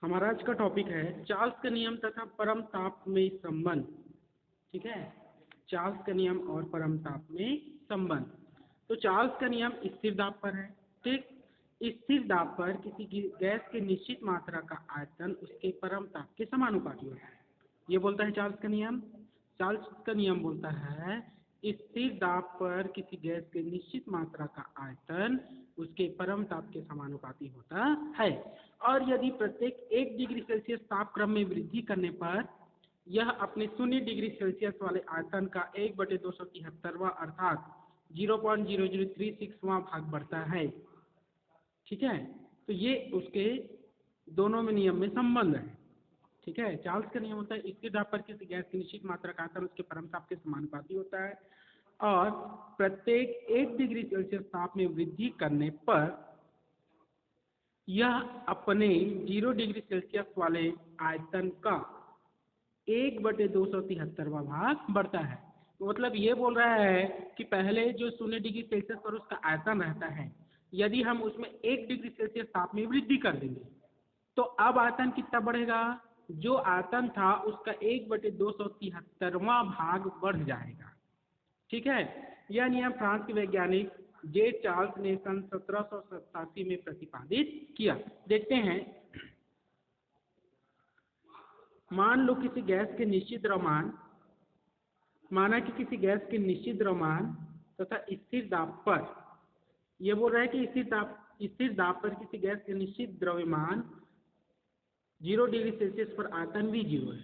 हमारा आज का टॉपिक है चार्ल्स का नियम तथा परम ताप में संबंध। ठीक है, चार्ल्स का नियम और परम ताप में संबंध। तो चार्ल्स का नियम स्थिर दाब पर है। ठीक, स्थिर दाब पर किसी गैस की निश्चित मात्रा का आयतन उसके परम ताप के समानुपाती होता है, ये बोलता है चार्ल्स का नियम। चार्ल्स का नियम बोलता है स्थिर दाब पर किसी गैस की निश्चित मात्रा का आयतन उसके परम ताप के समानुपाती होता है, और यदि प्रत्येक 1 डिग्री सेल्सियस तापक्रम में वृद्धि करने पर यह अपने 0 डिग्री सेल्सियस वाले आयतन का 1/273वां अर्थात 0.0036वां भाग बढ़ता है। ठीक है, तो ये उसके दोनों में नियम में संबंध है। ठीक है, चार्ल्स का नियम होता है स्थिर दाब पर किसी गैस की निश्चित मात्रा का आयतन उसके परम ताप के समानुपाती होता है, और प्रत्येक 1 डिग्री सेल्सियस ताप में वृद्धि करने पर यह अपने 0 डिग्री सेल्सियस वाले आयतन का 1/273वां भाग बढ़ता है। तो मतलब ये बोल रहा है कि पहले जो 0 डिग्री सेल्सियस पर उसका आयतन रहता है, यदि हम उसमें 1 डिग्री सेल्सियस ताप में वृद्धि कर देंगे तो अब आयतन कितना बढ़ेगा, जो आयतन था उसका 1/273वां भाग बढ़ जाएगा। ठीक है, यह नियम फ्रांस के वैज्ञानिक जे चार्ल्स ने सन 1787 में प्रतिपादित किया। देखते हैं, मान लो किसी गैस के निश्चित द्रव्यमान, माना कि किसी गैस के निश्चित द्रव्यमान तथा स्थिर दाब पर, यह बोल रहा है कि स्थिर दाब पर किसी गैस के निश्चित द्रव्यमान 0 डिग्री सेल्सियस पर आयतन भी 0 है।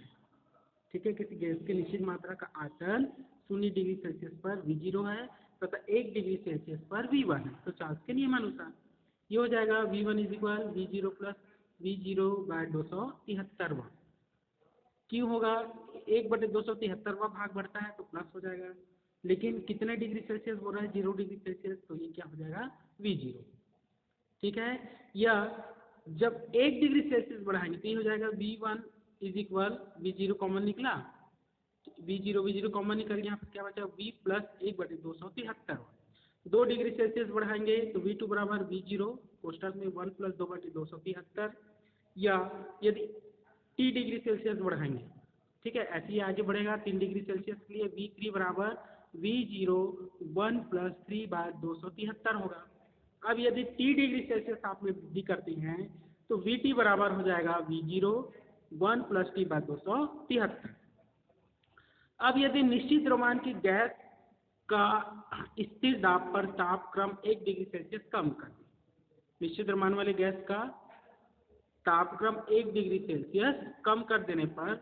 ठीक है, किसी गैस की निश्चित मात्रा का आयतन 0 डिग्री सेल्सियस पर V0 है तथा 1 डिग्री सेल्सियस पर V1 है। तो चार्ल्स के नियमानुसार ये हो जाएगा V1 = V0 + V0/273। क्यों होगा, 1/273वां भाग बढ़ता है तो प्लस हो जाएगा, लेकिन कितने डिग्री सेल्सियस बोल रहा है, 0 डिग्री सेल्सियस, तो ये क्या हो जाएगा V0। ठीक है, या जब 1 डिग्री सेल्सियस बढ़ाएंगे तो ये हो जाएगा V1 = V0 कॉमन निकला, V0 कॉमन निकल गया, यहाँ पर क्या बचा V + 1/273। 2 डिग्री सेल्सियस बढ़ाएंगे तो V2 = V0 कोष्ठक में 1 + 2/273, या यदि 3 डिग्री सेल्सियस बढ़ाएंगे, ठीक है, ऐसे ही आगे बढ़ेगा 3 डिग्री सेल्सियस के लिए V3 = V0 1 + 3/273 होगा। अब यदि 3 डिग्री सेल्सियस आप में वृद्धि करते हैं तो VT बराबर हो जाएगा V0 1 + T/273। अब यदि निश्चित द्रव्यमान की गैस का स्थिर दाब पर तापक्रम 1 डिग्री सेल्सियस कम कर दें, निश्चित द्रव्यमान वाले गैस का तापक्रम 1 डिग्री सेल्सियस कम कर देने पर,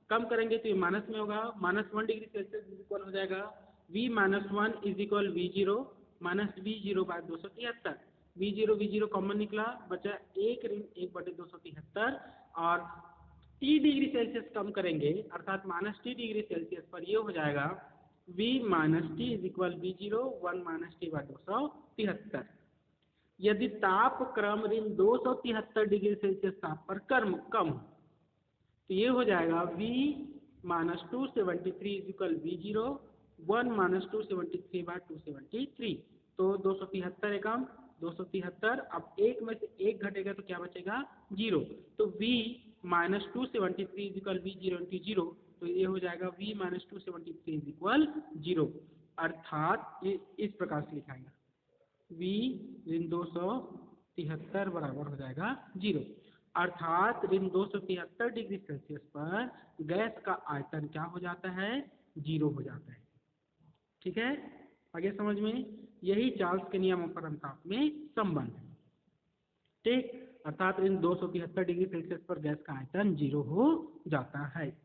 कम करेंगे तो ये माइनस में होगा, -1 डिग्री सेल्सियस इक्वल हो जाएगा V - 1 = V0 - V0/273। V0 common निकला, बचा 1 ऋण 1/273, और T डिग्री सेल्सियस कम करेंगे अर्थात -T डिग्री सेल्सियस पर ये हो जाएगा V - T = V0 1 - T/273। यदि तापक्रम ऋण 273 डिग्री सेल्सियस ताप पर कम हो तो ये हो जाएगा V - 273 = V0 1 - 273/273। तो 273 एकम 273, अब 1 में से 1 घटेगा तो क्या बचेगा 0, तो V - 273 = V0 × 0, तो ये हो जाएगा V - 273 = 0, अर्थात ये इस प्रकार से लिखाएगा V ऋण 273 बराबर हो जाएगा 0, अर्थात ऋण 273 डिग्री सेल्सियस पर गैस का आयतन क्या हो जाता है, 0 हो जाता है। ठीक है, आगे समझ में, यही चार्ल्स के नियम और परम ताप में संबंध है। ठीक, अर्थात ऋण 273 डिग्री सेल्सियस पर गैस का आयतन 0 हो जाता है।